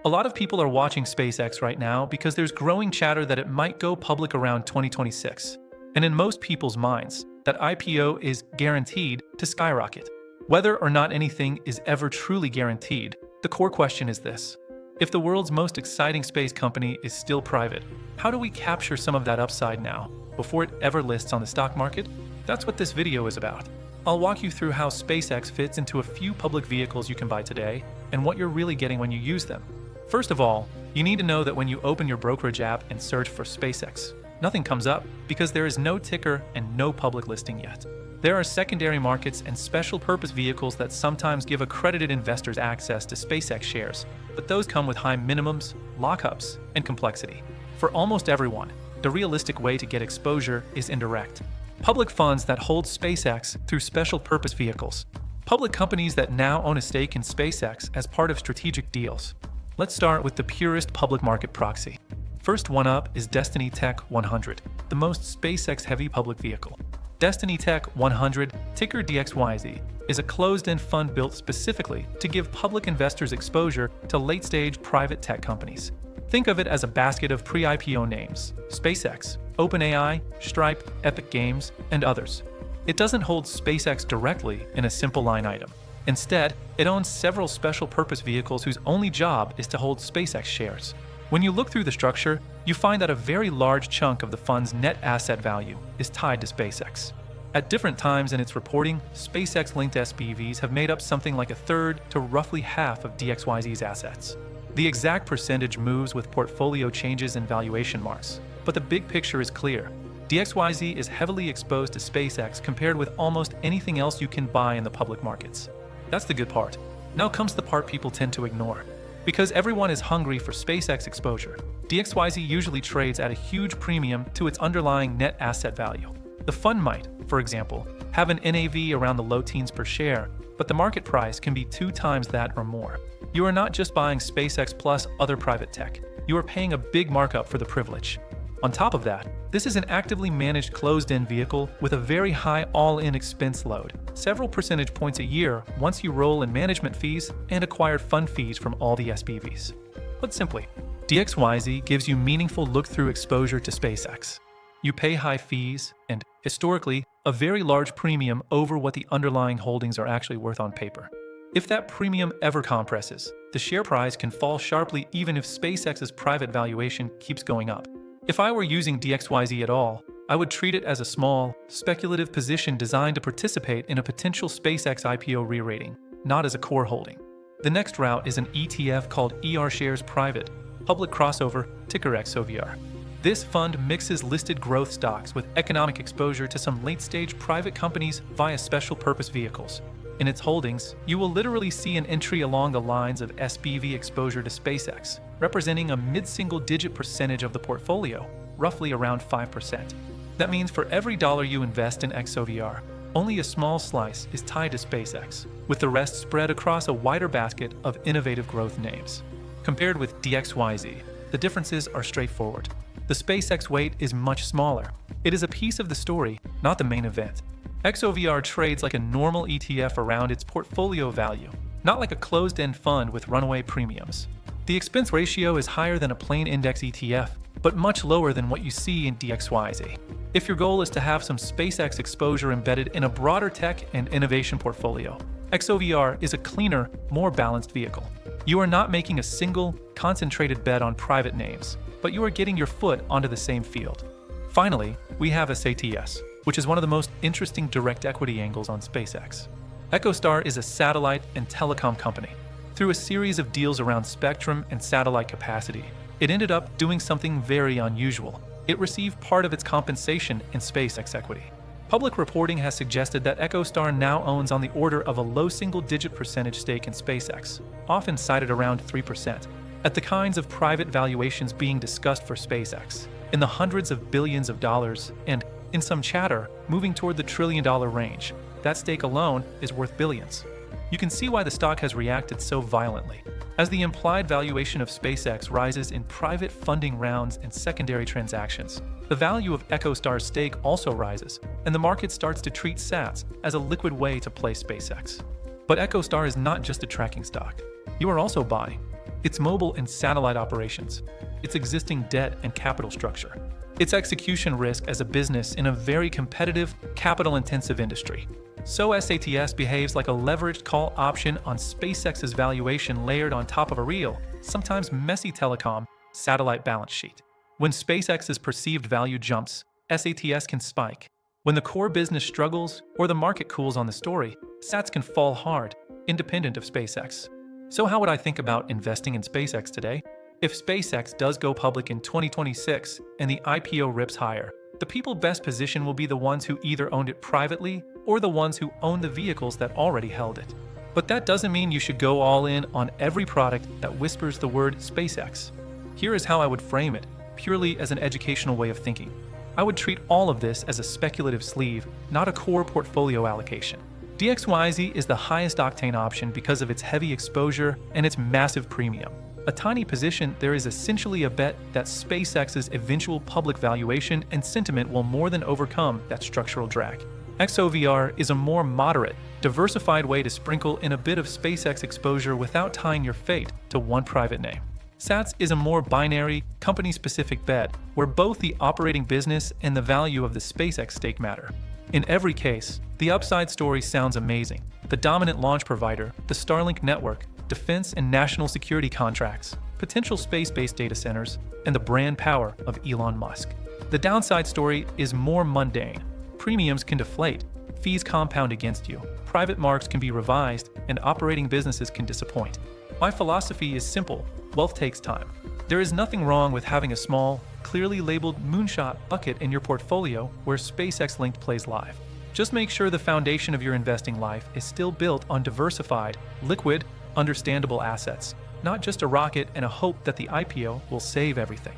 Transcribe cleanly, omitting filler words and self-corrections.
A lot of people are watching SpaceX right now because there's growing chatter that it might go public around 2026. And in most people's minds, that IPO is guaranteed to skyrocket. Whether or not anything is ever truly guaranteed, the core question is this. If the world's most exciting space company is still private, how do we capture some of that upside now, before it ever lists on the stock market? That's what this video is about. I'll walk you through how SpaceX fits into a few public vehicles you can buy today, and what you're really getting when you use them. First of all, you need to know that when you open your brokerage app and search for SpaceX, nothing comes up because there is no ticker and no public listing yet. There are secondary markets and special purpose vehicles that sometimes give accredited investors access to SpaceX shares, but those come with high minimums, lockups, and complexity. For almost everyone, the realistic way to get exposure is indirect. Public funds that hold SpaceX through special purpose vehicles. Public companies that now own a stake in SpaceX as part of strategic deals. Let's start with the purest public market proxy. First one up is Destiny Tech 100, the most SpaceX-heavy public vehicle. Destiny Tech 100, ticker DXYZ, is a closed-end fund built specifically to give public investors exposure to late-stage private tech companies. Think of it as a basket of pre-IPO names: SpaceX, OpenAI, Stripe, Epic Games, and others. It doesn't hold SpaceX directly in a simple line item. Instead, it owns several special purpose vehicles whose only job is to hold SpaceX shares. When you look through the structure, you find that a very large chunk of the fund's net asset value is tied to SpaceX. At different times in its reporting, SpaceX-linked SPVs have made up something like a third to roughly half of DXYZ's assets. The exact percentage moves with portfolio changes and valuation marks, but the big picture is clear. DXYZ is heavily exposed to SpaceX compared with almost anything else you can buy in the public markets. That's the good part. Now comes the part people tend to ignore. Because everyone is hungry for SpaceX exposure, DXYZ usually trades at a huge premium to its underlying net asset value. The fund might, for example, have an NAV around the low teens per share, but the market price can be 2 times that or more. You are not just buying SpaceX plus other private tech. You are paying a big markup for the privilege. On top of that, this is an actively managed closed-end vehicle with a very high all-in expense load, several percentage points a year once you roll in management fees and acquired fund fees from all the SPVs. Put simply, DXYZ gives you meaningful look-through exposure to SpaceX. You pay high fees and, historically, a very large premium over what the underlying holdings are actually worth on paper. If that premium ever compresses, the share price can fall sharply even if SpaceX's private valuation keeps going up. If I were using DXYZ at all, I would treat it as a small, speculative position designed to participate in a potential SpaceX IPO re-rating, not as a core holding. The next route is an ETF called Shares Private, public crossover, ticker XOVR. This fund mixes listed growth stocks with economic exposure to some late-stage private companies via special purpose vehicles. In its holdings, you will literally see an entry along the lines of SPV exposure to SpaceX, representing a mid-single-digit percentage of the portfolio, roughly around 5%. That means for every dollar you invest in XOVR, only a small slice is tied to SpaceX, with the rest spread across a wider basket of innovative growth names. Compared with DXYZ, the differences are straightforward. The SpaceX weight is much smaller. It is a piece of the story, not the main event. XOVR trades like a normal ETF around its portfolio value, not like a closed-end fund with runaway premiums. The expense ratio is higher than a plain index ETF, but much lower than what you see in DXYZ. If your goal is to have some SpaceX exposure embedded in a broader tech and innovation portfolio, XOVR is a cleaner, more balanced vehicle. You are not making a single, concentrated bet on private names, but you are getting your foot onto the same field. Finally, we have SATS, which is one of the most interesting direct equity angles on SpaceX. EchoStar is a satellite and telecom company. Through a series of deals around spectrum and satellite capacity, it ended up doing something very unusual. It received part of its compensation in SpaceX equity. Public reporting has suggested that EchoStar now owns on the order of a low single-digit percentage stake in SpaceX, often cited around 3%, at the kinds of private valuations being discussed for SpaceX, in the hundreds of billions of dollars, and, in some chatter, moving toward the trillion-dollar range. That stake alone is worth billions. You can see why the stock has reacted so violently. As the implied valuation of SpaceX rises in private funding rounds and secondary transactions, the value of EchoStar's stake also rises, and the market starts to treat SATs as a liquid way to play SpaceX. But EchoStar is not just a tracking stock. You are also buying. its mobile and satellite operations, its existing debt and capital structure, its execution risk as a business in a very competitive, capital-intensive industry. So SATS behaves like a leveraged call option on SpaceX's valuation layered on top of a real, sometimes messy telecom, satellite balance sheet. When SpaceX's perceived value jumps, SATS can spike. When the core business struggles or the market cools on the story, SATS can fall hard, independent of SpaceX. So how would I think about investing in SpaceX today? If SpaceX does go public in 2026 and the IPO rips higher, the people best positioned will be the ones who either owned it privately or the ones who own the vehicles that already held it. But that doesn't mean you should go all in on every product that whispers the word SpaceX. Here is how I would frame it, purely as an educational way of thinking. I would treat all of this as a speculative sleeve, not a core portfolio allocation. DXYZ is the highest octane option because of its heavy exposure and its massive premium. A tiny position, there is essentially a bet that SpaceX's eventual public valuation and sentiment will more than overcome that structural drag. XOVR is a more moderate, diversified way to sprinkle in a bit of SpaceX exposure without tying your fate to one private name. SATS is a more binary, company-specific bet where both the operating business and the value of the SpaceX stake matter. In every case, the upside story sounds amazing. The dominant launch provider, the Starlink network, defense and national security contracts, potential space-based data centers, and the brand power of Elon Musk. The downside story is more mundane. Premiums can deflate, fees compound against you, private marks can be revised, and operating businesses can disappoint. My philosophy is simple: wealth takes time. There is nothing wrong with having a small, clearly labeled moonshot bucket in your portfolio where SpaceX Linked plays live. Just make sure the foundation of your investing life is still built on diversified, liquid, understandable assets, not just a rocket and a hope that the IPO will save everything.